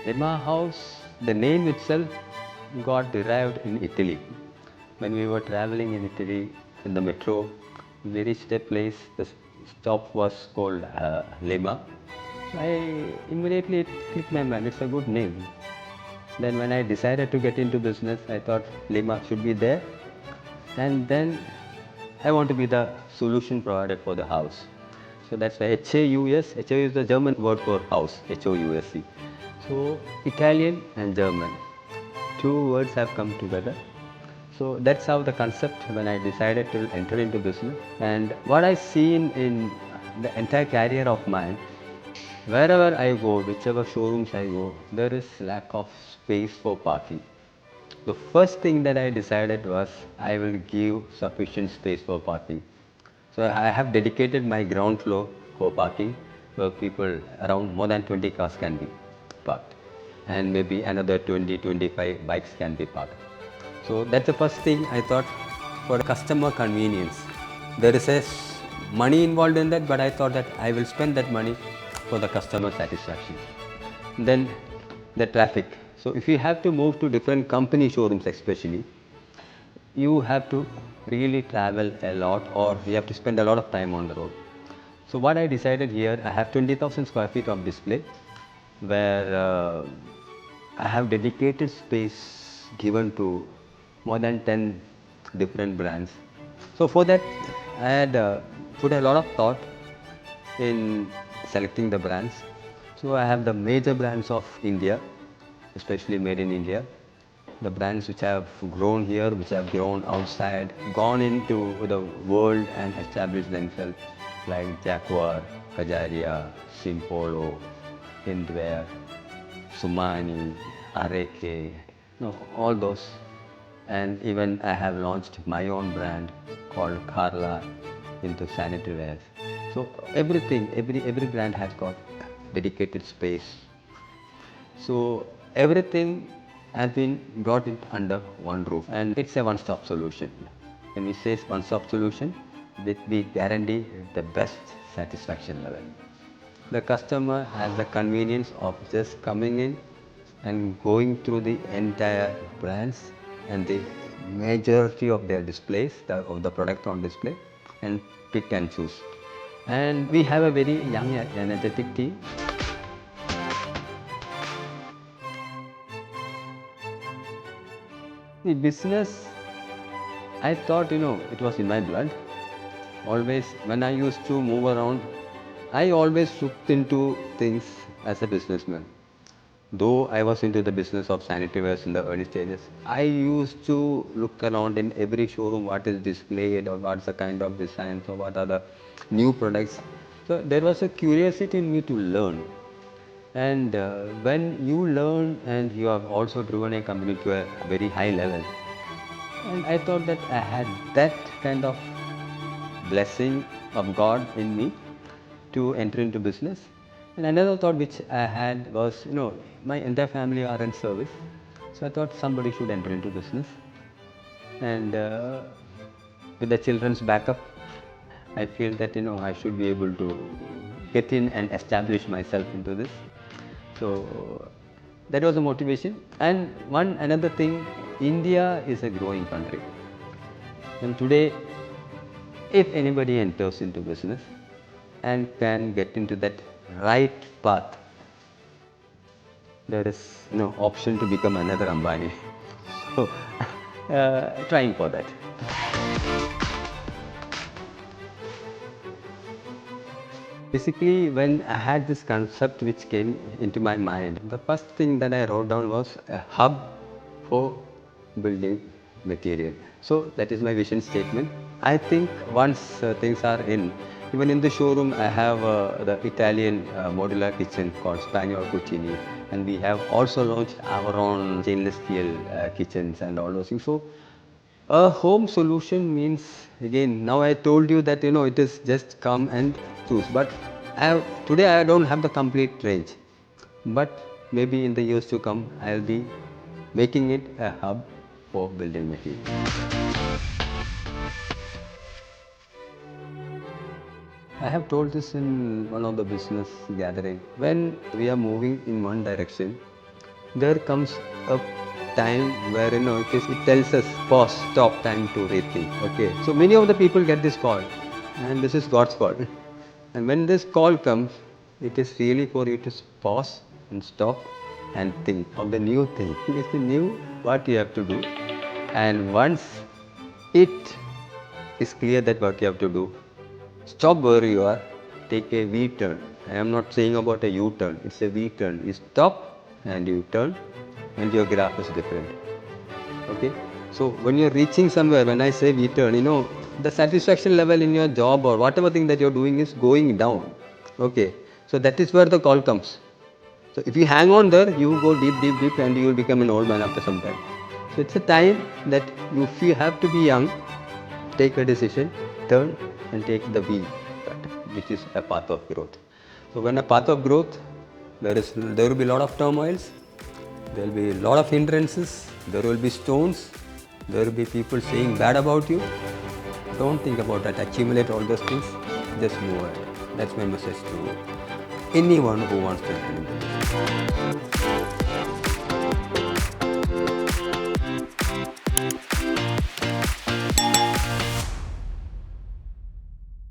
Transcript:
Lima House, the name itself got derived in Italy. When we were traveling in Italy in the metro, we reached a place, the stop was called Lima. So I immediately it clicked my mind, it's a good name. Then when I decided to get into business, I thought Lima should be there. And then I want to be the solution provider for the house. So that's why HAUS, HAU is the German word for house, HOUSE. So Italian and German, two words have come together. So that's how the concept when I decided to enter into business. And what I seen in the entire career of mine, wherever I go, whichever showrooms I go, there is lack of space for parking. The first thing that I decided was I will give sufficient space for parking. So I have dedicated my ground floor for parking where people around more than 20 cars can be parked and maybe another 20-25 bikes can be parked. So that's the first thing I thought for customer convenience. There is money involved in that, but I thought that I will spend that money for the customer satisfaction. Then the traffic. So if you have to move to different company showrooms especially, you have to really travel a lot or you have to spend a lot of time on the road. So what I decided here, I have 20,000 square feet of display where I have dedicated space given to more than 10 different brands. So for that, I had put a lot of thought in selecting the brands. So I have the major brands of India, especially made in India. The brands which have grown here, which have grown outside, gone into the world and established themselves, like Jaguar, Kajaria, Simpolo, Hindware, Sumani, Areke, no, all those. And even I have launched my own brand called Carla into sanitary wares. So everything, every brand has got dedicated space. So everything has been brought it under one roof and it's a one-stop solution. When we say one-stop solution, we guarantee the best satisfaction level. The customer has the convenience of just coming in and going through the entire brands and the majority of their displays, of the product on display, and pick and choose. And we have a very young, energetic team. The business, I thought, it was in my blood. Always, when I used to move around, I always looked into things as a businessman. Though I was into the business of sanitary wares in the early stages, I used to look around in every showroom what is displayed or what's the kind of designs or what are the new products. So there was a curiosity in me to learn. And when you learn and you have also driven a company to a very high level, and I thought that I had that kind of blessing of God in me to enter into business. And another thought which I had was, my entire family are in service. So I thought somebody should enter into business. And with the children's backup, I feel that, I should be able to get in and establish myself into this. So that was the motivation. And another thing, India is a growing country. And today, if anybody enters into business and can get into that right path, there is no option to become another Ambani. So, trying for that. Basically, when I had this concept which came into my mind, the first thing that I wrote down was a hub for building material. So that is my vision statement. I think once things are in, even in the showroom, I have the Italian modular kitchen called Spagnuolo Cucini, and we have also launched our own stainless steel kitchens and all those things. So a home solution means, again, now I told you that it is just come and choose. But today I don't have the complete range. But maybe in the years to come, I'll be making it a hub for building materials. I have told this in one of the business gathering. When we are moving in one direction, there comes a time where it tells us pause, stop, time to rethink. Okay, so many of the people get this call, and this is God's call. And when this call comes, it is really for you to pause and stop and think of the new thing. It's the new what you have to do, and once it is clear that what you have to do, stop where you are, take a V turn. I am not saying about a U turn, it's a V turn. You stop and you turn, and your graph is different. Okay, so when you're reaching somewhere, when I say V turn, the satisfaction level in your job or whatever thing that you're doing is going down. Okay, so that is where the call comes. So if you hang on there, you go deep, deep, deep, and you will become an old man after some time. So it's a time that if you have to be young, take a decision, turn, and take the V cut, which is a path of growth. So when a path of growth, there will be a lot of turmoils, there will be a lot of hindrances, there will be stones, there will be people saying bad about you. Don't think about that, accumulate all those things, just move ahead. That's my message to anyone who wants to enter into this.